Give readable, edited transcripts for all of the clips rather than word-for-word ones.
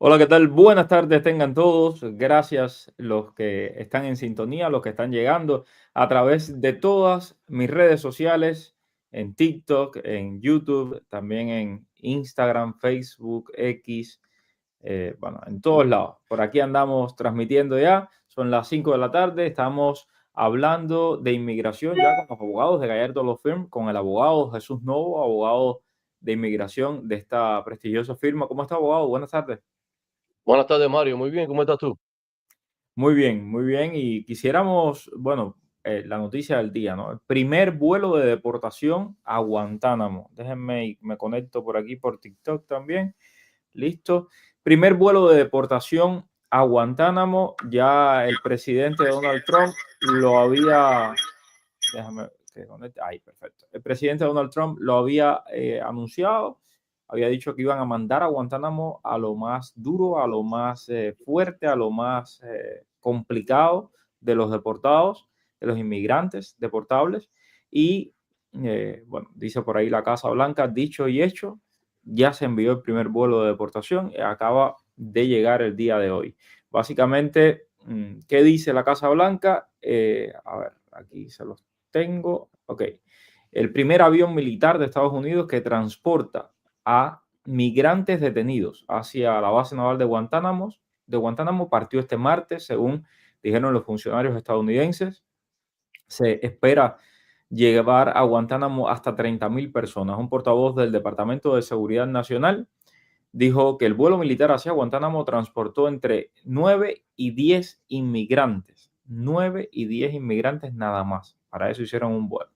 Hola, ¿qué tal? Buenas tardes, tengan todos. Gracias los que están en sintonía, los que están llegando a través de todas mis redes sociales, en TikTok, en YouTube, también en Instagram, Facebook, X, bueno, en todos lados. Por aquí andamos transmitiendo ya. Son las 5 de la tarde. Estamos hablando de inmigración ya con los abogados de Gallardo Law Firm, con el abogado Jesús Novo, abogado de inmigración de esta prestigiosa firma. ¿Cómo está, abogado? Buenas tardes. Buenas tardes, Mario. Muy bien, ¿cómo estás tú? Muy bien, muy bien. Y quisiéramos, bueno, la noticia del día, ¿no? El primer vuelo de deportación a Guantánamo. Déjenme, me conecto por aquí por TikTok también. Listo. Primer vuelo de deportación a Guantánamo. Ya el presidente Donald Trump lo había, déjame que conecte. Ahí, perfecto. El presidente Donald Trump lo había anunciado. Había dicho que iban a mandar a Guantánamo a lo más duro, a lo más fuerte, a lo más complicado de los deportados, de los inmigrantes deportables. Y bueno, dice por ahí la Casa Blanca, dicho y hecho, ya se envió el primer vuelo de deportación y acaba de llegar el día de hoy. Básicamente, ¿qué dice la Casa Blanca? A ver, aquí se los tengo. Ok. El primer avión militar de Estados Unidos que transporta a migrantes detenidos hacia la base naval de Guantánamo partió este martes, según dijeron los funcionarios estadounidenses. Se espera llevar a Guantánamo hasta 30.000 personas. Un portavoz del Departamento de Seguridad Nacional dijo que el vuelo militar hacia Guantánamo transportó entre 9 y 10 inmigrantes. 9 y 10 inmigrantes nada más. Para eso hicieron un vuelo.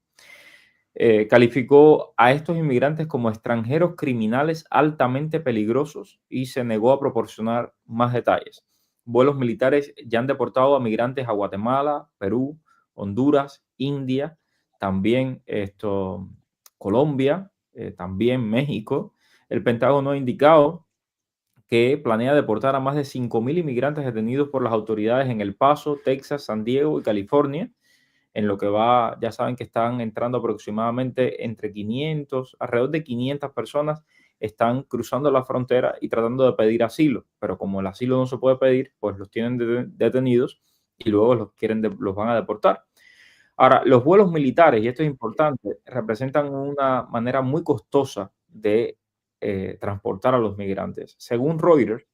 Calificó a estos inmigrantes como extranjeros criminales altamente peligrosos y se negó a proporcionar más detalles. Vuelos militares ya han deportado a migrantes a Guatemala, Perú, Honduras, India, también Colombia, también México. El Pentágono ha indicado que planea deportar a más de 5.000 inmigrantes detenidos por las autoridades en El Paso, Texas, San Diego y California. En lo que va, ya saben que están entrando aproximadamente entre 500, alrededor de 500 personas están cruzando la frontera y tratando de pedir asilo, pero como el asilo no se puede pedir, pues los tienen detenidos y luego los van a deportar. Ahora, los vuelos militares, y esto es importante, representan una manera muy costosa de transportar a los migrantes. Según Reuters,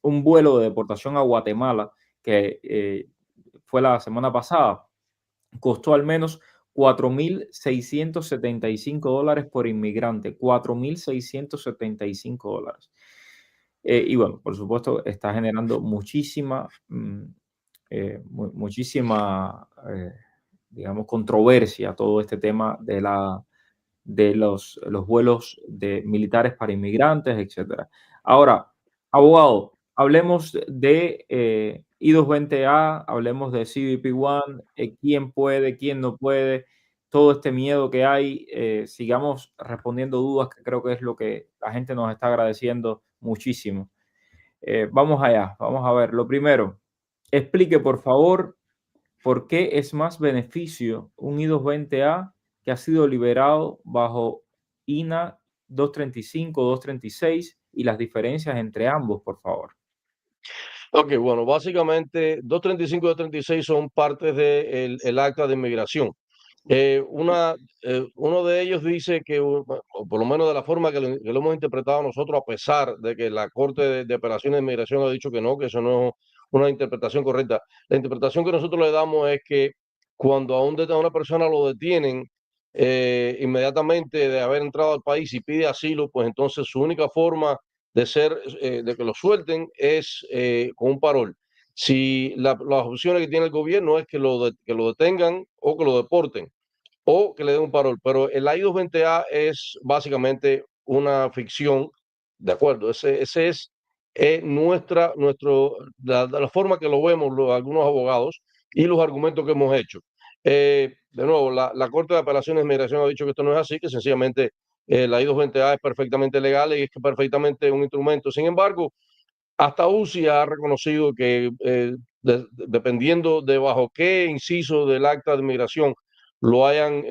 un vuelo de deportación a Guatemala, que fue la semana pasada, costó al menos $4.675 por inmigrante, $4.675. Y bueno, por supuesto, está generando muchísima, digamos, controversia todo este tema de los vuelos de militares para inmigrantes, etcétera. Ahora, abogado, hablemos de I-220A, hablemos de CBP-1, quién puede, quién no puede, todo este miedo que hay, sigamos respondiendo dudas, que creo que es lo que la gente nos está agradeciendo muchísimo. Vamos allá, vamos a ver. Lo primero, explique por favor por qué es más beneficio un I-220A que ha sido liberado bajo INA 235, 236 y las diferencias entre ambos, por favor. Ok, bueno, básicamente 235 y 236 son partes del acta de inmigración. Uno de ellos dice que, o por lo menos de la forma que lo hemos interpretado nosotros, a pesar de que la Corte de Apelaciones de Inmigración ha dicho que no, que eso no es una interpretación correcta. La interpretación que nosotros le damos es que cuando a una persona lo detienen inmediatamente de haber entrado al país y pide asilo, pues entonces su única forma de que lo suelten es con un parol. Si las opciones que tiene el gobierno es que lo detengan o que lo deporten o que le den un parol, pero el I-220A es básicamente una ficción, ¿de acuerdo? Ese es la forma que lo vemos algunos abogados y los argumentos que hemos hecho. De nuevo, la Corte de Apelaciones de Migración ha dicho que esto no es así, que sencillamente la I-220A es perfectamente legal y es que perfectamente un instrumento. Sin embargo, hasta UCI ha reconocido que dependiendo de bajo qué inciso del acta de migración lo hayan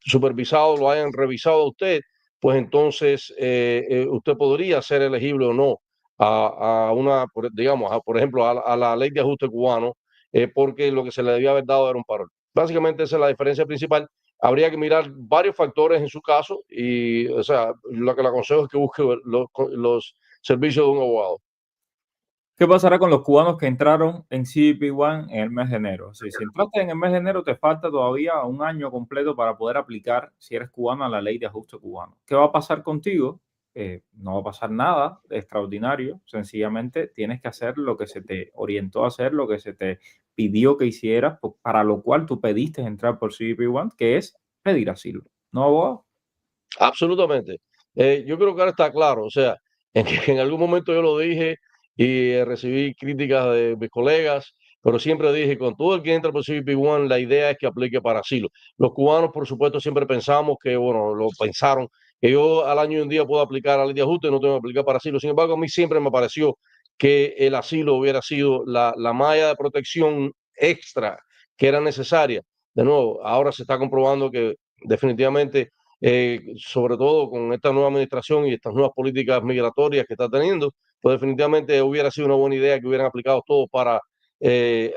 supervisado, lo hayan revisado a usted, pues entonces usted podría ser elegible o no digamos, por ejemplo, a la ley de ajuste cubano, porque lo que se le debía haber dado era un parol. Básicamente esa es la diferencia principal. Habría que mirar varios factores en su caso y, o sea, lo que le aconsejo es que busque los servicios de un abogado. ¿Qué pasará con los cubanos que entraron en CBP One en el mes de enero? Si entraste en el mes de enero, te falta todavía un año completo para poder aplicar, si eres cubano, a la ley de ajuste cubano. ¿Qué va a pasar contigo? No va a pasar nada de extraordinario. Sencillamente tienes que hacer lo que se te orientó a hacer, lo que se te pidió que hicieras, para lo cual tú pediste entrar por CBP One, que es pedir asilo. ¿No, abogado? Absolutamente. Yo creo que ahora está claro, o sea, en que en algún momento yo lo dije y recibí críticas de mis colegas, pero siempre dije, con todo el que entra por CBP One, la idea es que aplique para asilo. Los cubanos, por supuesto, siempre pensamos que, bueno, lo pensaron, que yo al año y un día puedo aplicar a la ley de ajuste y no tengo que aplicar para asilo. Sin embargo, a mí siempre me pareció que el asilo hubiera sido la malla de protección extra que era necesaria. De nuevo, ahora se está comprobando que definitivamente sobre todo con esta nueva administración y estas nuevas políticas migratorias que está teniendo, pues definitivamente hubiera sido una buena idea que hubieran aplicado todo para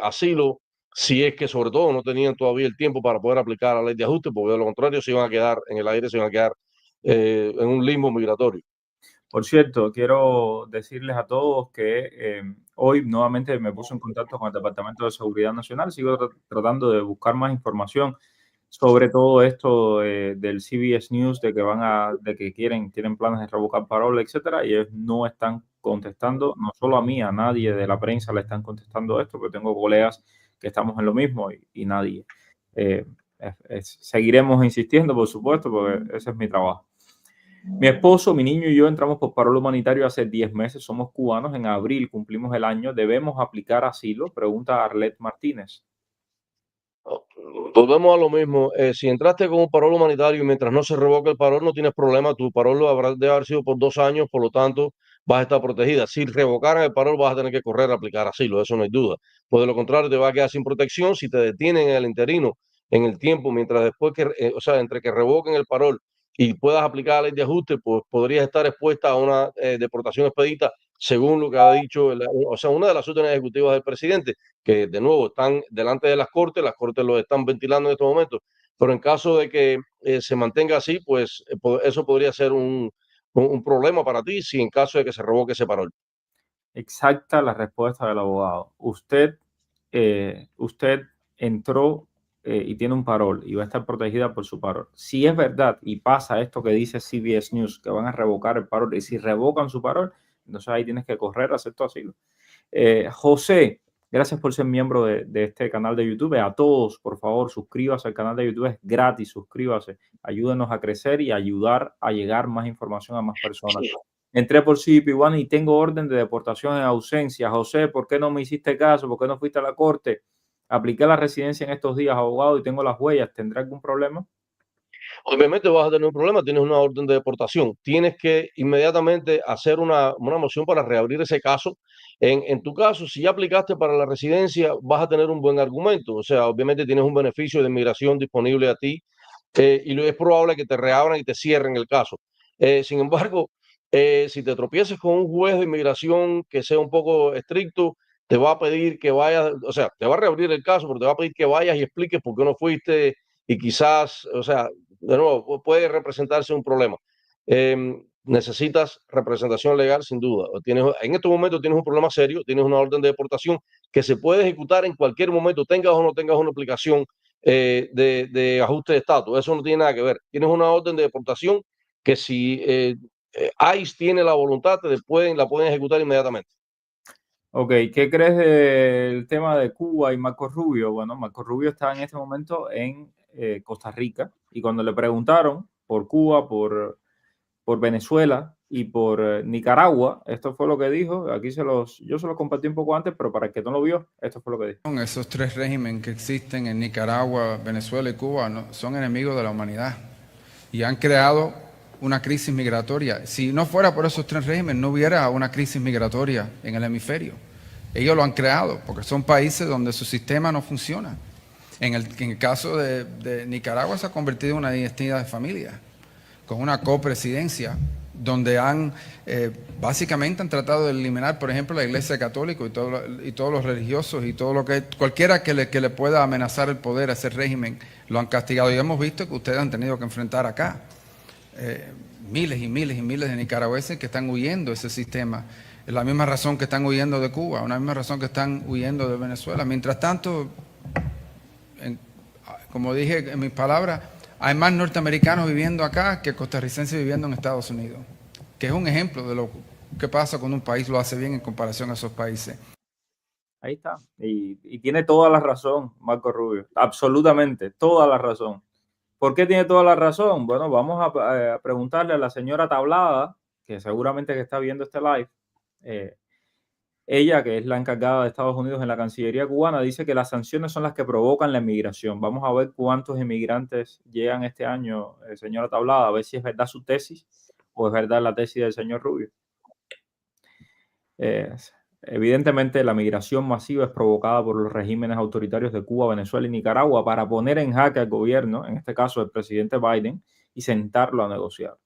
asilo, si es que sobre todo no tenían todavía el tiempo para poder aplicar la ley de ajuste, porque de lo contrario se iban a quedar en el aire, se iban a quedar en un limbo migratorio. Por cierto, quiero decirles a todos que hoy nuevamente me puse en contacto con el Departamento de Seguridad Nacional. Sigo tratando de buscar más información sobre todo esto del CBS News, de que tienen planes de revocar parola, etcétera, y ellos no están contestando, no solo a mí, a nadie de la prensa le están contestando esto, porque tengo colegas que estamos en lo mismo y nadie. Eh, Seguiremos insistiendo, por supuesto, porque ese es mi trabajo. Mi esposo, mi niño y yo entramos por parol humanitario hace 10 meses. Somos cubanos. En abril cumplimos el año. ¿Debemos aplicar asilo? Pregunta Arlet Martínez. Volvemos a lo mismo. Si entraste con un parol humanitario y mientras no se revoque el parol, no tienes problema. Tu parol debe haber sido por 2 años, por lo tanto, vas a estar protegida. Si revocaran el parol, vas a tener que correr a aplicar asilo, eso no hay duda. Pues de lo contrario, te vas a quedar sin protección. Si te detienen en el interino, en el tiempo, mientras después o sea, entre que revoquen el parol y puedas aplicar la ley de ajuste, pues podrías estar expuesta a una deportación expedita, según lo que ha dicho, o sea, una de las órdenes ejecutivas del presidente que de nuevo están delante de las cortes lo están ventilando en estos momentos, pero en caso de que se mantenga así, pues eso podría ser un problema para ti si en caso de que se revoque ese parol. Exacta la respuesta del abogado. Usted entró y tiene un parol y va a estar protegida por su parol. Si es verdad y pasa esto que dice CBS News, que van a revocar el parol, y si revocan su parol, entonces ahí tienes que correr a hacer tu asilo. José, gracias por ser miembro de este canal de YouTube. A todos, por favor, suscríbase al canal de YouTube. Es gratis, suscríbase. Ayúdenos a crecer y ayudar a llegar más información a más personas. Entré por CBP One y tengo orden de deportación en ausencia. José, ¿por qué no me hiciste caso? ¿Por qué no fuiste a la corte? Apliqué la residencia en estos días, abogado, y tengo las huellas. ¿Tendrá algún problema? Obviamente vas a tener un problema, tienes una orden de deportación, tienes que inmediatamente hacer una moción para reabrir ese caso. En tu caso, si ya aplicaste para la residencia, vas a tener un buen argumento, o sea, obviamente tienes un beneficio de inmigración disponible a ti y es probable que te reabran y te cierren el caso. Sin embargo, si te tropieces con un juez de inmigración que sea un poco estricto, te va a pedir que vayas, o sea, te va a reabrir el caso, pero te va a pedir que vayas y expliques por qué no fuiste y quizás, o sea, de nuevo, puede representarse un problema. Necesitas representación legal sin duda. En este momento tienes un problema serio, tienes una orden de deportación que se puede ejecutar en cualquier momento, tengas o no tengas una aplicación de ajuste de estatus. Eso no tiene nada que ver. Tienes una orden de deportación que si ICE tiene la voluntad, la pueden ejecutar inmediatamente. Ok, ¿qué crees del tema de Cuba y Marco Rubio? Bueno, Marco Rubio está en este momento en Costa Rica y cuando le preguntaron por Cuba, por Venezuela y por Nicaragua, esto fue lo que dijo. Yo se los compartí un poco antes, pero para el que no lo vio, esto fue lo que dijo. Esos tres regímenes que existen en Nicaragua, Venezuela y Cuba son enemigos de la humanidad y han creado una crisis migratoria. Si no fuera por esos tres regímenes, no hubiera una crisis migratoria en el hemisferio. Ellos lo han creado porque son países donde su sistema no funciona. En el caso de Nicaragua se ha convertido en una dinastía de familia, con una copresidencia donde básicamente han tratado de eliminar, por ejemplo, la Iglesia Católica y todos los religiosos y todo lo que cualquiera que le pueda amenazar el poder a ese régimen, lo han castigado. Y hemos visto que ustedes han tenido que enfrentar acá miles y miles y miles de nicaragüenses que están huyendo de ese sistema. Es la misma razón que están huyendo de Cuba, una misma razón que están huyendo de Venezuela. Mientras tanto, como dije en mis palabras, hay más norteamericanos viviendo acá que costarricenses viviendo en Estados Unidos, que es un ejemplo de lo que pasa cuando un país lo hace bien en comparación a esos países. Ahí está. Y tiene toda la razón, Marco Rubio. Absolutamente, toda la razón. ¿Por qué tiene toda la razón? Bueno, vamos a preguntarle a la señora Tablada, que seguramente que está viendo este live. Ella, que es la encargada de Estados Unidos en la Cancillería cubana, dice que las sanciones son las que provocan la inmigración. Vamos a ver cuántos inmigrantes llegan este año, señora Tablada, a ver si es verdad su tesis o es verdad la tesis del señor Rubio. Evidentemente, la migración masiva es provocada por los regímenes autoritarios de Cuba, Venezuela y Nicaragua para poner en jaque al gobierno, en este caso el presidente Biden, y sentarlo a negociar.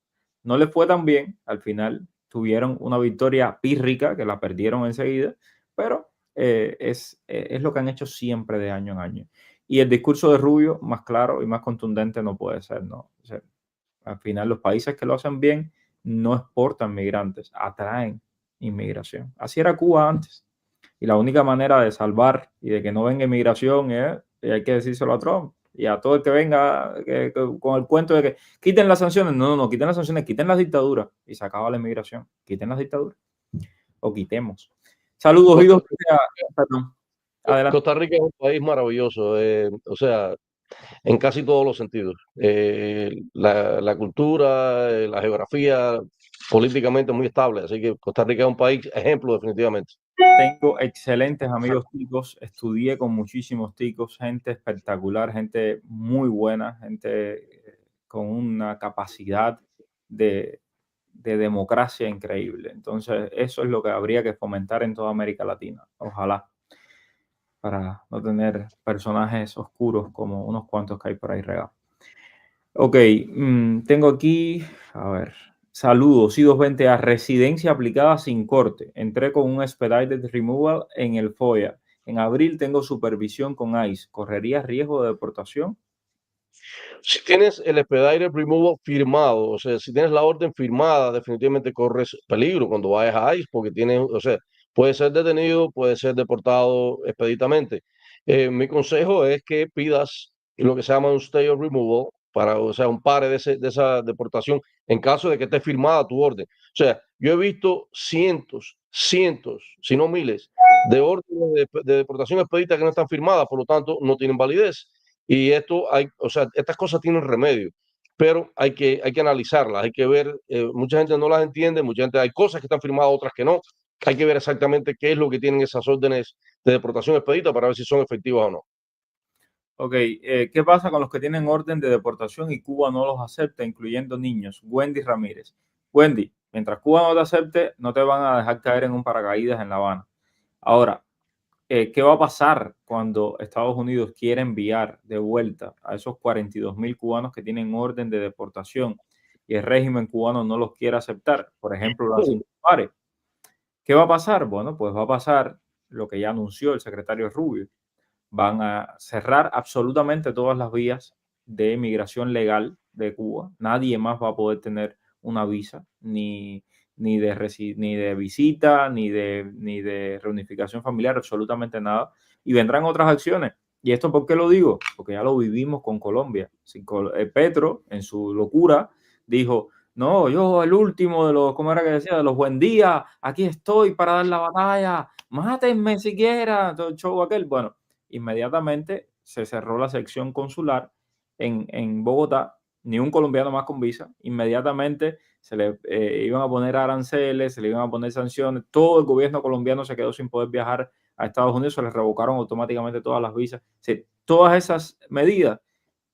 No les fue tan bien, al final tuvieron una victoria pírrica que la perdieron enseguida, pero es lo que han hecho siempre de año en año. Y el discurso de Rubio, más claro y más contundente no puede ser, ¿no? O sea, al final los países que lo hacen bien no exportan migrantes, atraen inmigración. Así era Cuba antes. Y la única manera de salvar y de que no venga inmigración es, y hay que decírselo a Trump, y a todo el que venga con el cuento de que quiten las sanciones. No, quiten las sanciones, quiten las dictaduras y se acaba la inmigración. Quiten las dictaduras o quitemos. Saludos, Ido. Perdón. Adelante. Costa Rica es un país maravilloso, o sea, en casi todos los sentidos. La cultura, la geografía, políticamente muy estable, así que Costa Rica es un país ejemplo definitivamente. Tengo excelentes amigos ticos, estudié con muchísimos ticos, gente espectacular, gente muy buena, gente con una capacidad de democracia increíble. Entonces, eso es lo que habría que fomentar en toda América Latina, ojalá, para no tener personajes oscuros como unos cuantos que hay por ahí regados. Ok, tengo aquí, a ver, saludos, I220A, residencia aplicada sin corte. Entré con un expedited removal en el FOIA. En abril tengo supervisión con ICE. ¿Correría riesgo de deportación? Si tienes el expedited removal firmado, o sea, si tienes la orden firmada, definitivamente corres peligro cuando vayas a ICE, porque tienes, o sea, puede ser detenido, puede ser deportado expeditamente. Mi consejo es que pidas lo que se llama un stay of removal, o sea, un pare de esa deportación en caso de que esté firmada tu orden. O sea, yo he visto cientos, si no miles, de órdenes de deportación expedita que no están firmadas, por lo tanto, no tienen validez. Y o sea, estas cosas tienen remedio, pero hay que analizarlas, hay que ver, mucha gente no las entiende, hay cosas que están firmadas, otras que no. Hay que ver exactamente qué es lo que tienen esas órdenes de deportación expedita para ver si son efectivas o no. Ok, ¿qué pasa con los que tienen orden de deportación y Cuba no los acepta, incluyendo niños? Wendy Ramírez. Wendy, mientras Cuba no te acepte, no te van a dejar caer en un paracaídas en La Habana. Ahora, ¿qué va a pasar cuando Estados Unidos quiere enviar de vuelta a esos 42,000 cubanos que tienen orden de deportación y el régimen cubano no los quiere aceptar? Por ejemplo, las Impare. ¿Qué va a pasar? Bueno, pues va a pasar lo que ya anunció el secretario Rubio. Van a cerrar absolutamente todas las vías de migración legal de Cuba. Nadie más va a poder tener una visa, ni de visita, ni de reunificación familiar, absolutamente nada. Y vendrán otras acciones. ¿Y esto por qué lo digo? Porque ya lo vivimos con Colombia. Petro, en su locura, dijo, no, yo el último de los, ¿cómo era que decía? De los buen día, aquí estoy para dar la batalla, mátenme siquiera, todo el show aquel. Bueno, inmediatamente se cerró la sección consular en Bogotá, ni un colombiano más con visa, inmediatamente se le iban a poner aranceles, se le iban a poner sanciones, todo el gobierno colombiano se quedó sin poder viajar a Estados Unidos, se les revocaron automáticamente todas las visas. Sí, todas esas medidas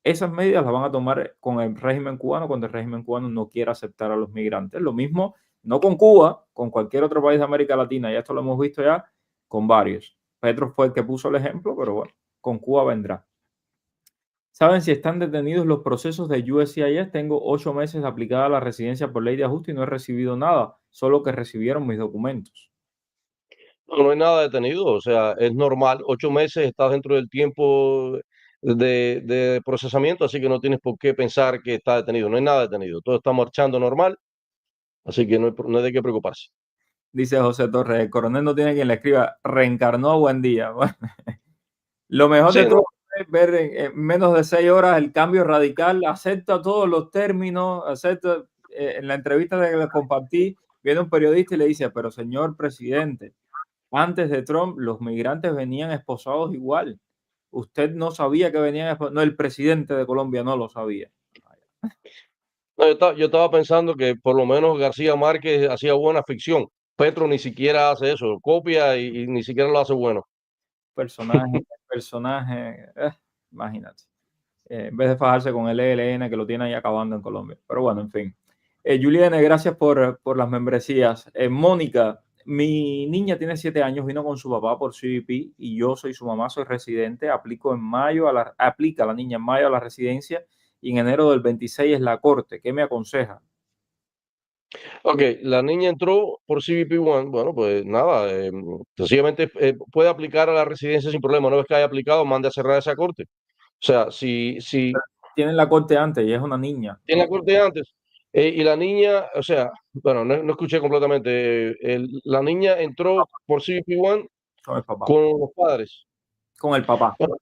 las van a tomar con el régimen cubano cuando el régimen cubano no quiera aceptar a los migrantes. Lo mismo, no con Cuba, con cualquier otro país de América Latina, y esto lo hemos visto ya con varios. Petro fue el que puso el ejemplo, pero bueno, con Cuba vendrá. ¿Saben si están detenidos los procesos de USCIS? Tengo 8 meses aplicada a la residencia por ley de ajuste y no he recibido nada, solo que recibieron mis documentos. No, no hay nada detenido, o sea, es normal. 8 meses estás dentro del tiempo de procesamiento, así que no tienes por qué pensar que está detenido. No hay nada detenido. Todo está marchando normal, así que no hay de qué preocuparse. Dice José Torres, el coronel no tiene quien le escriba, reencarnó, buen día. Bueno, lo mejor de Sí, todo no, es ver en menos de 6 horas el cambio radical, acepta todos los términos, acepta, en la entrevista que les compartí, viene un periodista y le dice, pero señor presidente, antes de Trump los migrantes venían esposados igual. Usted no sabía que venían esposados. No, el presidente de Colombia no lo sabía. no, yo estaba pensando que por lo menos García Márquez hacía buena ficción. Petro ni siquiera hace eso, copia y ni siquiera lo hace bueno. Personaje, personaje, imagínate. En vez de fajarse con el ELN que lo tiene ahí acabando en Colombia. Pero bueno, en fin. Juliane, gracias por las membresías. Mónica, mi niña tiene 7 años, vino con su papá por CBP y yo soy su mamá, soy residente. Aplica la niña en mayo a la residencia y en enero del 26 es la corte. ¿Qué me aconseja? Ok, la niña entró por CBP-1, bueno, pues nada, sencillamente puede aplicar a la residencia sin problema. Una vez que haya aplicado, mande a cerrar esa corte. O sea, si Tienen la corte antes y es una niña tiene la corte antes y la niña, o sea, bueno, no escuché completamente, la niña entró por CBP-1 con el papá. con los padres, Con el papá. bueno,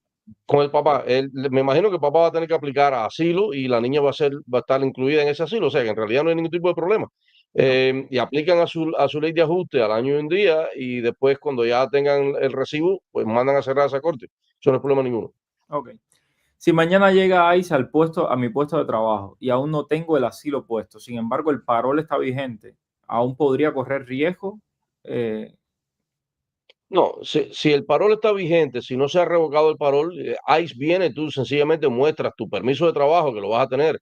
con el papá. Me imagino que el papá va a tener que aplicar a asilo y la niña va a estar incluida en ese asilo, o sea, que en realidad no hay ningún tipo de problema. Y aplican a su ley de ajuste al año y un día y después cuando ya tengan el recibo, pues mandan a cerrar esa corte. Eso no es problema ninguno. Ok. Si mañana llega ICE a mi puesto de trabajo y aún no tengo el asilo puesto, sin embargo el parol está vigente, ¿aún podría correr riesgo? Eh, No, si el parol está vigente, si no se ha revocado el parol, ICE viene, tú sencillamente muestras tu permiso de trabajo que lo vas a tener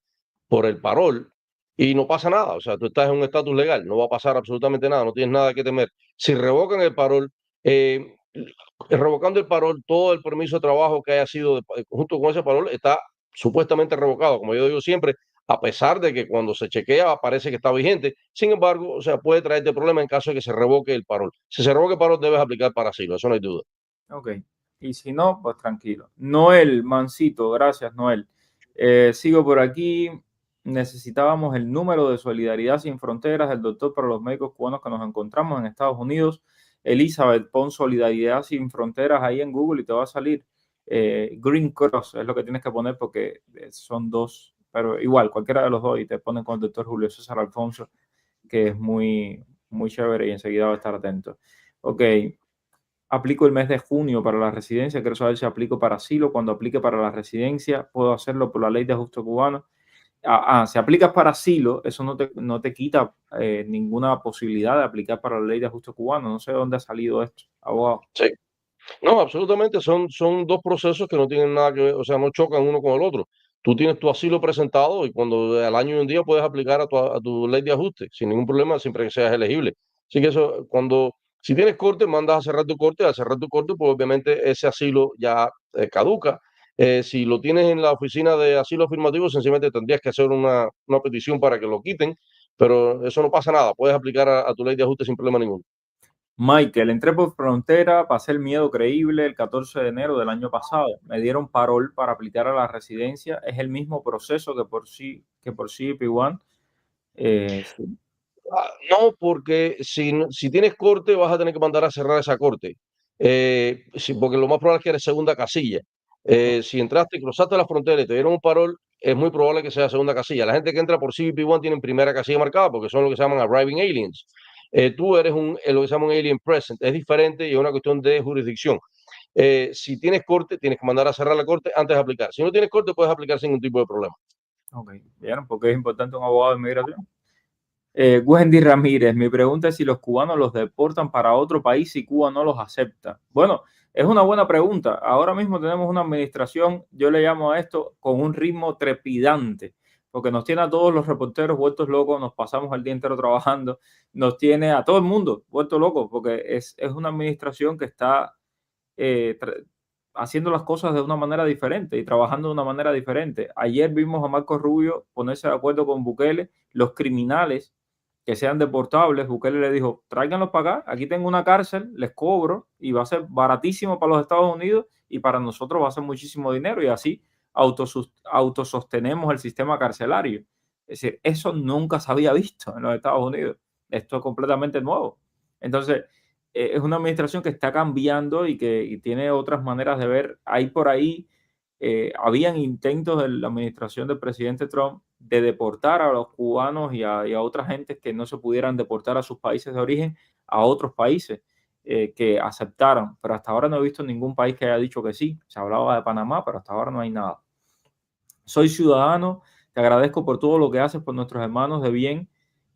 por el parol y no pasa nada. O sea, tú estás en un estatus legal, no va a pasar absolutamente nada, no tienes nada que temer. Si revocan el parol, revocando el parol, todo el permiso de trabajo que haya sido junto con ese parol está supuestamente revocado, como yo digo siempre, a pesar de que cuando se chequea parece que está vigente. Sin embargo, o sea, puede traerte problemas en caso de que se revoque el parol. Si se revoque el parol, debes aplicar para asilo, eso no hay duda. ok. Y si no, pues tranquilo. Noel, Mancito, gracias Noel. Sigo por aquí. Necesitábamos el número de Solidaridad Sin Fronteras del doctor para los médicos cubanos que nos encontramos en Estados Unidos. Elizabeth, pon Solidaridad Sin Fronteras ahí en Google y te va a salir. Green Cross es lo que tienes que poner porque son dos, pero igual, cualquiera de los dos y te ponen con el doctor Julio César Alfonso, que es muy, muy chévere y enseguida va a estar atento. Ok, aplico el mes de junio para la residencia, quiero saber si aplico para asilo, cuando aplique para la residencia, puedo hacerlo por la ley de ajuste cubano. Si aplicas para asilo, eso no te quita ninguna posibilidad de aplicar para la ley de ajuste cubano. No sé de dónde ha salido esto, abogado. Sí. No, absolutamente, son dos procesos que no tienen nada que ver, o sea, no chocan uno con el otro. Tú tienes tu asilo presentado y cuando al año y un día puedes aplicar a tu ley de ajuste sin ningún problema, siempre que seas elegible. Así que eso, si tienes corte, mandas a cerrar tu corte, al cerrar tu corte, pues obviamente ese asilo ya caduca. Si lo tienes en la oficina de asilo afirmativo, sencillamente tendrías que hacer una petición para que lo quiten, pero eso no pasa nada, puedes aplicar a tu ley de ajuste sin problema ninguno. Michael, entré por frontera, pasé el miedo creíble el 14 de enero del año pasado. Me dieron parol para aplicar a la residencia. Es el mismo proceso que por CP1. Sí. No, porque si tienes corte, vas a tener que mandar a cerrar esa corte. Sí, porque lo más probable es que eres segunda casilla. Si entraste y cruzaste la frontera y te dieron un parol, es muy probable que sea segunda casilla. La gente que entra por CBP-1 tienen primera casilla marcada porque son lo que se llaman arriving aliens. Tú eres lo que se llama un alien present. Es diferente y es una cuestión de jurisdicción. Si tienes corte, tienes que mandar a cerrar la corte antes de aplicar. Si no tienes corte, puedes aplicar sin ningún tipo de problema. Ok, ¿vieron por qué es importante un abogado de inmigración? Wendy Ramírez, mi pregunta es si los cubanos los deportan para otro país si Cuba no los acepta. Bueno, es una buena pregunta. Ahora mismo tenemos una administración, yo le llamo a esto, con un ritmo trepidante, porque nos tiene a todos los reporteros vueltos locos, nos pasamos el día entero trabajando, nos tiene a todo el mundo vuelto locos, porque es una administración que está haciendo las cosas de una manera diferente y trabajando de una manera diferente. Ayer vimos a Marco Rubio ponerse de acuerdo con Bukele, los criminales que sean deportables. Bukele le dijo, tráiganlos para acá, aquí tengo una cárcel, les cobro y va a ser baratísimo para los Estados Unidos y para nosotros va a ser muchísimo dinero y así autosostenemos el sistema carcelario. Es decir, eso nunca se había visto en los Estados Unidos. Esto es completamente nuevo. Entonces, es una administración que está cambiando y que tiene otras maneras de ver. Hay por ahí, habían intentos de la administración del presidente Trump de deportar a los cubanos y a otras gentes que no se pudieran deportar a sus países de origen a otros países que aceptaron. Pero hasta ahora no he visto ningún país que haya dicho que sí. Se hablaba de Panamá, pero hasta ahora no hay nada. Soy ciudadano, te agradezco por todo lo que haces por nuestros hermanos de bien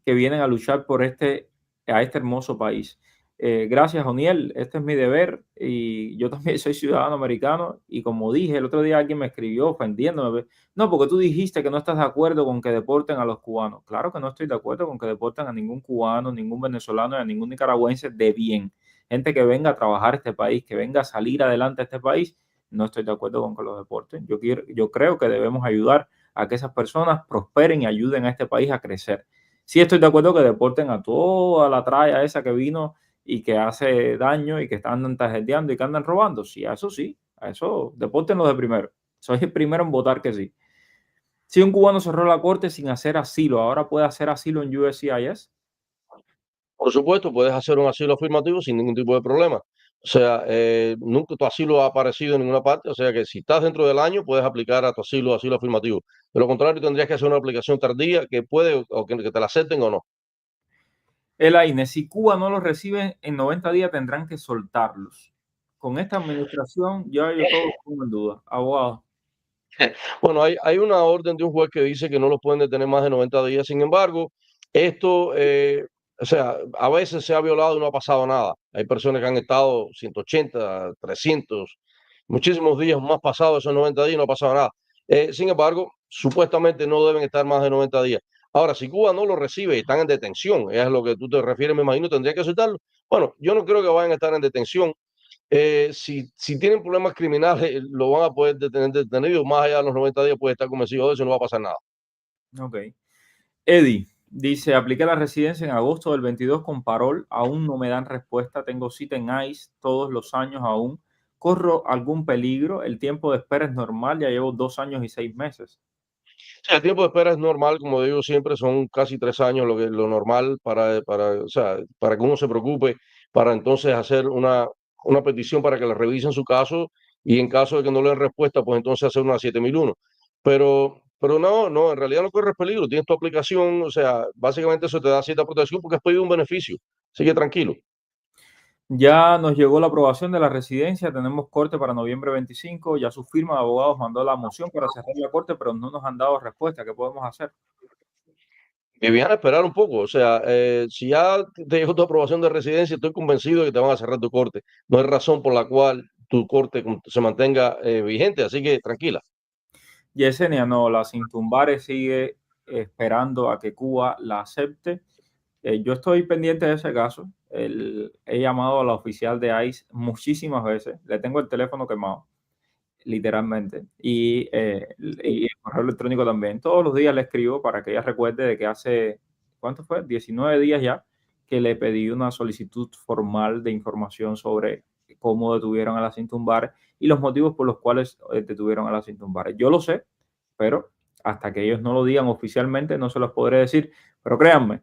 que vienen a luchar por a este hermoso país. Gracias, Oniel, este es mi deber y yo también soy ciudadano americano y como dije, el otro día alguien me escribió ofendiéndome. No, porque tú dijiste que no estás de acuerdo con que deporten a los cubanos. Claro que no estoy de acuerdo con que deporten a ningún cubano, ningún venezolano, a ningún nicaragüense de bien. Gente que venga a trabajar a este país, que venga a salir adelante a este país, no estoy de acuerdo con que los deporten. Yo creo que debemos ayudar a que esas personas prosperen y ayuden a este país a crecer. Sí estoy de acuerdo que deporten a toda la tralla esa que vino y que hace daño y que están tarjeteando y que andan robando. Sí, a eso depórtenlos de primero. Soy el primero en votar que sí. Si un cubano cerró la corte sin hacer asilo, ahora puede hacer asilo en USCIS. Por supuesto, puedes hacer un asilo afirmativo sin ningún tipo de problema. O sea, nunca tu asilo ha aparecido en ninguna parte. O sea que si estás dentro del año, puedes aplicar a tu asilo afirmativo. De lo contrario, tendrías que hacer una aplicación tardía que puede o que te la acepten o no. El AINE, si Cuba no los recibe en 90 días, tendrán que soltarlos. Con esta administración, ya yo todo pongo en duda. Abogado. Bueno, hay una orden de un juez que dice que no los pueden detener más de 90 días. Sin embargo, esto, o sea, a veces se ha violado y no ha pasado nada. Hay personas que han estado 180, 300, muchísimos días más pasados esos 90 días y no ha pasado nada. Sin embargo, supuestamente no deben estar más de 90 días. Ahora, si Cuba no lo recibe y están en detención, es a lo que tú te refieres, me imagino, tendría que aceptarlo. Bueno, yo no creo que vayan a estar en detención. Si tienen problemas criminales, lo van a poder detener detenido. Más allá de los 90 días, puede estar convencido de eso y no va a pasar nada. Ok. Eddie dice, apliqué la residencia en agosto del 22 con parol, aún no me dan respuesta, tengo cita en ICE todos los años aún, ¿corro algún peligro? El tiempo de espera es normal, ya llevo 2 años y 6 meses. Sí, el tiempo de espera es normal, como digo siempre, son casi 3 años lo normal o sea, para que uno se preocupe, para entonces hacer una petición para que le revisen su caso y en caso de que no le den respuesta, pues entonces hacer una 7001. Pero no, en realidad no corres peligro, tienes tu aplicación, o sea, básicamente eso te da cierta protección porque has pedido un beneficio. Así que tranquilo. Ya nos llegó la aprobación de la residencia, tenemos corte para noviembre 25, ya su firma de abogados mandó la moción para cerrar la corte, pero no nos han dado respuesta, ¿qué podemos hacer? Que vienen a esperar un poco. O sea, si ya te llegó tu aprobación de residencia, estoy convencido de que te van a cerrar tu corte. No hay razón por la cual tu corte se mantenga vigente, así que tranquila. Yesenia, no, la Cintumbare sigue esperando a que Cuba la acepte. Yo estoy pendiente de ese caso. He llamado a la oficial de ICE muchísimas veces. Le tengo el teléfono quemado, literalmente. Y el correo electrónico también. Todos los días le escribo para que ella recuerde de que hace, ¿cuánto fue? 19 días ya que le pedí una solicitud formal de información sobre cómo detuvieron a la Cintumbare y los motivos por los cuales detuvieron a la Cintumbare. Yo lo sé, pero hasta que ellos no lo digan oficialmente no se los podré decir. Pero créanme,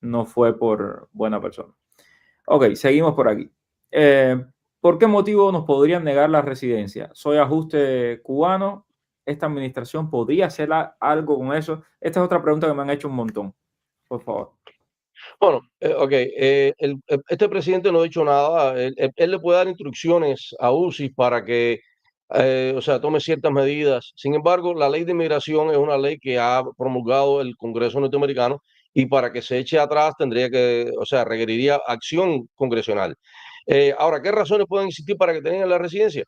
no fue por buena persona. Ok, seguimos por aquí. ¿Por qué motivo nos podrían negar la residencia? Soy ajuste cubano. ¿Esta administración podría hacer algo con eso? Esta es otra pregunta que me han hecho un montón. Por favor. Bueno, ok, este presidente no ha dicho nada. Él le puede dar instrucciones a UCI para que, o sea, tome ciertas medidas. Sin embargo, la ley de inmigración es una ley que ha promulgado el Congreso norteamericano y para que se eche atrás tendría que, o sea, requeriría acción congresional. Ahora, ¿qué razones pueden existir para que tengan la residencia?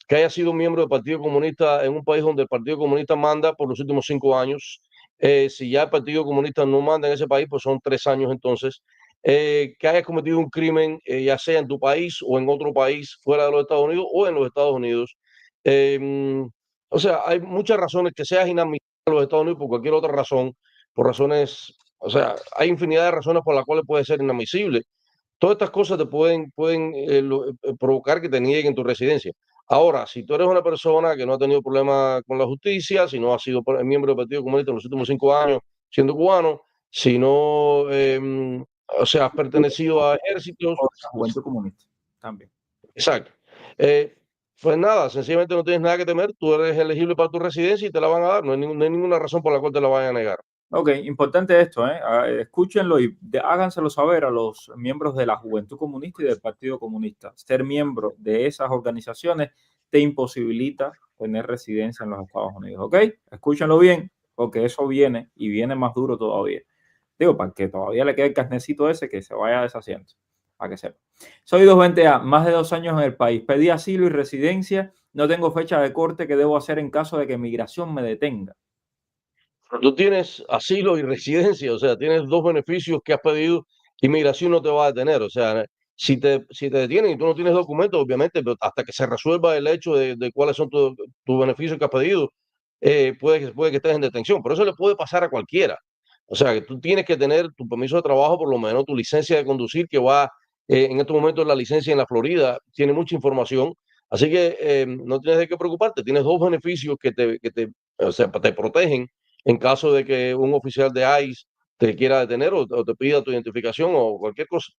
Que haya sido miembro del Partido Comunista en un país donde el Partido Comunista manda por los últimos 5 años. Si ya el Partido Comunista no manda en ese país, pues son 3 años entonces. que hayas cometido un crimen, ya sea en tu país o en otro país fuera de los Estados Unidos o en los Estados Unidos. O sea, hay muchas razones que seas inadmisible en los Estados Unidos por cualquier otra razón, por razones, o sea, hay infinidad de razones por las cuales puede ser inadmisible. Todas estas cosas te pueden provocar que te nieguen tu residencia. Ahora, si tú eres una persona que no ha tenido problemas con la justicia, si no has sido miembro del Partido Comunista en los últimos 5 años siendo cubano, si no, o sea, has pertenecido a ejércitos, O la Juventud Comunista también. exacto. Pues nada, sencillamente no tienes nada que temer, tú eres elegible para tu residencia y te la van a dar, no hay ninguna razón por la cual te la vayan a negar. Ok, importante esto, ¿eh? Escúchenlo y háganselo saber a los miembros de la Juventud Comunista y del Partido Comunista. Ser miembro de esas organizaciones te imposibilita tener residencia en los Estados Unidos, ¿ok? Escúchenlo bien, porque eso viene y viene más duro todavía. Digo, para que todavía le quede el carnecito ese que se vaya deshaciendo, para que sepa. Soy 220A, más de 2 años en el país. Pedí asilo y residencia. No tengo fecha de corte. ¿Qué debo hacer en caso de que migración me detenga? Tú tienes asilo y residencia, o sea, tienes dos beneficios que has pedido, inmigración no te va a detener, o sea, si te detienen y tú no tienes documentos, obviamente, pero hasta que se resuelva el hecho de cuáles son tus beneficios que has pedido, puede que estés en detención, pero eso le puede pasar a cualquiera. O sea, que tú tienes que tener tu permiso de trabajo, por lo menos tu licencia de conducir, que va, en estos momentos la licencia en la Florida tiene mucha información, así que no tienes de qué preocuparte, tienes dos beneficios o sea, te protegen en caso de que un oficial de ICE te quiera detener o te pida tu identificación o cualquier cosa.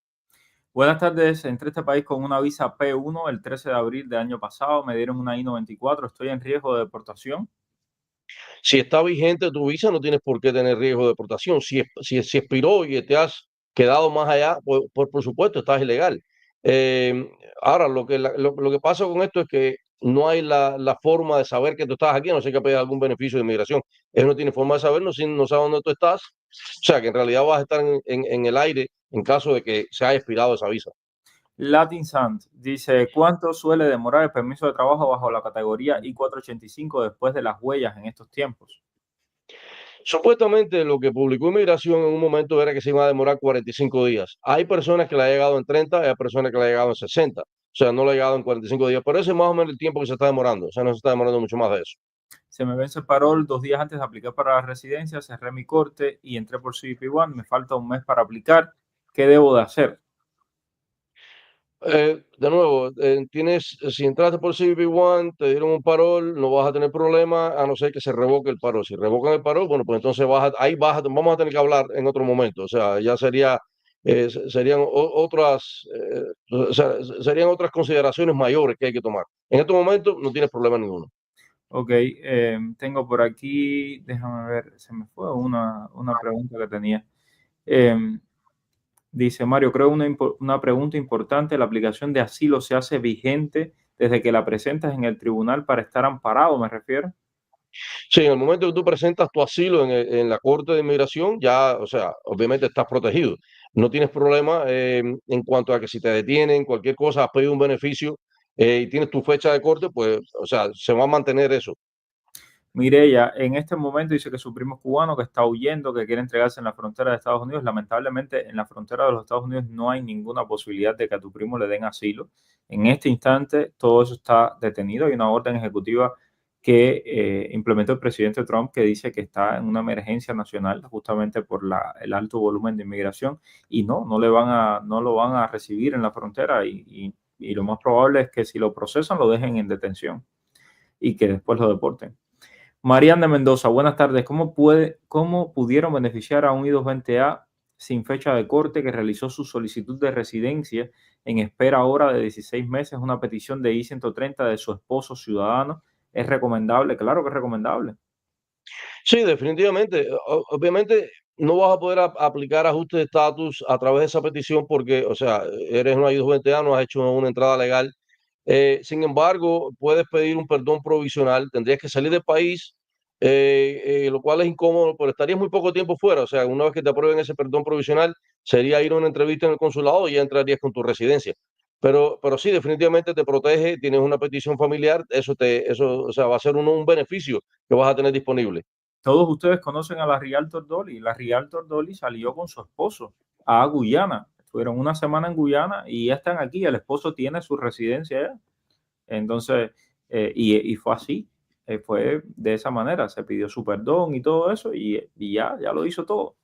Buenas tardes, entré a este país con una visa P1 el 13 de abril del año pasado, me dieron una I-94, estoy en riesgo de deportación. Si está vigente tu visa, no tienes por qué tener riesgo de deportación. Si expiró y te has quedado más allá, por supuesto, estás ilegal. Ahora, lo que pasa con esto es que no hay la forma de saber que tú estás aquí, a no ser que pidas algún beneficio de inmigración. Él no tiene forma de saberlo, no sabe dónde tú estás. O sea, que en realidad vas a estar en el aire en caso de que se haya expirado esa visa. Latin Sant dice, ¿cuánto suele demorar el permiso de trabajo bajo la categoría I-485 después de las huellas en estos tiempos? Supuestamente lo que publicó Inmigración en un momento era que se iba a demorar 45 días. Hay personas que le ha llegado en 30, hay personas que le ha llegado en 60. O sea, no le ha llegado en 45 días. Pero ese es más o menos el tiempo que se está demorando. O sea, no se está demorando mucho más de eso. Se me vence el parol 2 días antes de aplicar para la residencia, cerré mi corte y entré por CBP One, me falta un mes para aplicar. ¿Qué debo de hacer? De nuevo, si entraste por CBP One, te dieron un parol, no vas a tener problema a no ser que se revoque el parol. Si revocan el parol, bueno, pues entonces vamos a tener que hablar en otro momento. O sea, ya serían otras consideraciones mayores que hay que tomar. En este momento no tienes problema ninguno. Ok, tengo por aquí, déjame ver, se me fue una pregunta que tenía. Dice Mario, creo una pregunta importante, ¿la aplicación de asilo se hace vigente desde que la presentas en el tribunal para estar amparado, me refiero? Sí, en el momento que tú presentas tu asilo en la Corte de Inmigración, ya, o sea, obviamente estás protegido. No tienes problema en cuanto a que si te detienen, cualquier cosa, has pedido un beneficio y tienes tu fecha de corte, pues, o sea, se va a mantener eso. Mireya, en este momento dice que su primo es cubano, que está huyendo, que quiere entregarse en la frontera de Estados Unidos. Lamentablemente, en la frontera de los Estados Unidos no hay ninguna posibilidad de que a tu primo le den asilo. En este instante, todo eso está detenido. Hay una orden ejecutiva que implementó el presidente Trump que dice que está en una emergencia nacional justamente por el alto volumen de inmigración y no lo van a recibir en la frontera y lo más probable es que si lo procesan lo dejen en detención y que después lo deporten. Mariana de Mendoza, buenas tardes. ¿Cómo pudieron beneficiar a un I-220A sin fecha de corte que realizó su solicitud de residencia en espera ahora de 16 meses? Una petición de I-130 de su esposo ciudadano. ¿Es recomendable? Claro que es recomendable. Sí, definitivamente. Obviamente no vas a poder aplicar ajuste de estatus a través de esa petición porque, o sea, eres un I-220A, no has hecho una entrada legal. Sin embargo, puedes pedir un perdón provisional, tendrías que salir del país, lo cual es incómodo, pero estarías muy poco tiempo fuera. O sea, una vez que te aprueben ese perdón provisional, sería ir a una entrevista en el consulado y ya entrarías con tu residencia. Pero sí, definitivamente te protege, tienes una petición familiar, eso, o sea, va a ser un beneficio que vas a tener disponible. Todos ustedes conocen a la Realtor Dolly. La Realtor Dolly salió con su esposo a Guyana. Estuvieron una semana en Guyana y ya están aquí. El esposo tiene su residencia allá. Entonces, y fue así. Fue de esa manera. Se pidió su perdón y todo eso y ya lo hizo todo.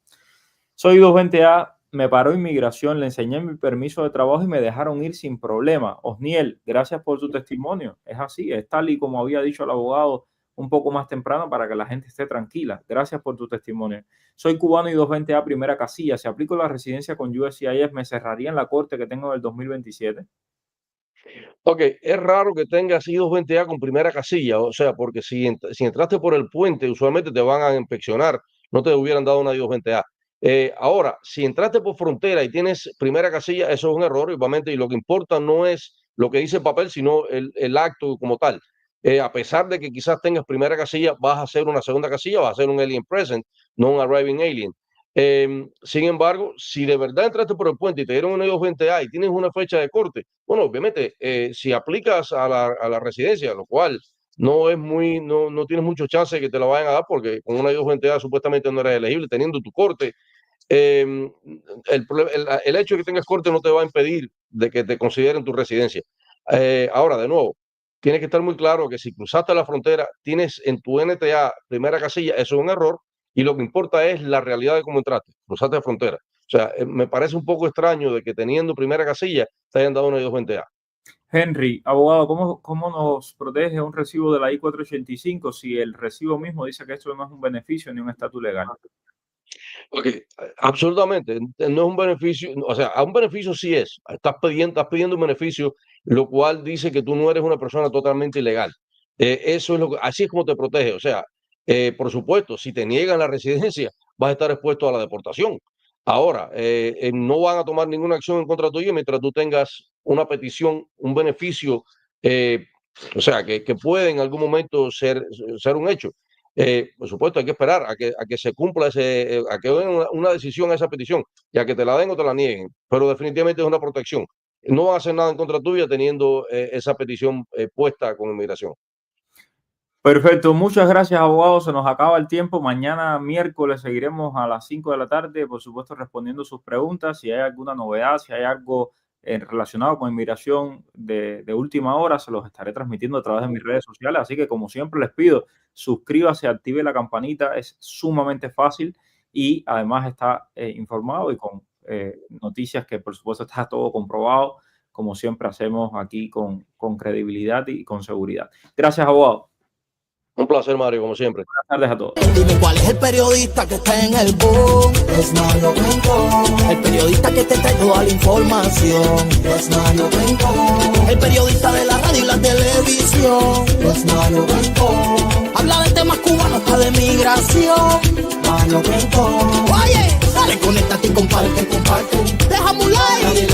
Soy 220A. Me paró inmigración, le enseñé mi permiso de trabajo y me dejaron ir sin problema. Osniel, gracias por tu testimonio. Es así, es tal y como había dicho el abogado un poco más temprano para que la gente esté tranquila. Gracias por tu testimonio. Soy cubano y 220A primera casilla. Si aplico la residencia con USCIS, ¿me cerraría en la corte que tengo en el 2027? Ok, es raro que tengas I-220A con primera casilla, o sea, porque si entraste por el puente, usualmente te van a inspeccionar, no te hubieran dado una I-220A. Ahora, si entraste por frontera y tienes primera casilla, eso es un error, igualmente, y lo que importa no es lo que dice el papel, sino el acto como tal. A pesar de que quizás tengas primera casilla, vas a hacer una segunda casilla, vas a hacer un alien present, no un arriving alien. Sin embargo, si de verdad entraste por el puente y te dieron una I-220A y tienes una fecha de corte, bueno, obviamente, si aplicas a la residencia, lo cual no tienes mucho chance de que te la vayan a dar porque con una I-220A supuestamente no eres elegible, teniendo tu corte. El hecho de que tengas corte no te va a impedir de que te consideren tu residencia. Ahora, de nuevo, tienes que estar muy claro que si cruzaste la frontera, tienes en tu NTA primera casilla, eso es un error, y lo que importa es la realidad de cómo entraste, cruzaste la frontera. O sea, me parece un poco extraño de que teniendo primera casilla te hayan dado una I-220A. Henry, abogado, ¿cómo nos protege un recibo de la I-485 si el recibo mismo dice que esto no es un beneficio ni un estatus legal? Ok, absolutamente, no es un beneficio, o sea, a un beneficio sí es, estás pidiendo un beneficio, lo cual dice que tú no eres una persona totalmente ilegal. Eso es así es como te protege, o sea, por supuesto, si te niegan la residencia, vas a estar expuesto a la deportación. Ahora, no van a tomar ninguna acción en contra tuyo mientras tú tengas una petición, un beneficio, o sea, que puede en algún momento ser un hecho. Por supuesto, hay que esperar a que se cumpla a que den una decisión a esa petición, y a que te la den o te la nieguen, pero definitivamente es una protección. No van a hacer nada en contra tuya teniendo esa petición puesta con inmigración. Perfecto, muchas gracias, abogado. Se nos acaba el tiempo. Mañana miércoles seguiremos a las 5 de la tarde, por supuesto, respondiendo sus preguntas. Si hay alguna novedad, si hay algo relacionado con inmigración de última hora, se los estaré transmitiendo a través de mis redes sociales. Así que, como siempre, les pido, suscríbase, active la campanita. Es sumamente fácil y además está informado y con noticias que, por supuesto, está todo comprobado, como siempre hacemos aquí con credibilidad y con seguridad. Gracias, abogado. Un placer, Mario, como siempre. Buenas tardes a todos. Dime cuál es el periodista que está en el boom. Es Mario Rincón. El periodista que te trae toda la información. Es Mario Rincón. El periodista de la radio y la televisión. Es Mario Rincón. Habla de temas cubanos, está de migración. Mario Rincón. Oye, dale, conéctate y comparte. Déjame un like.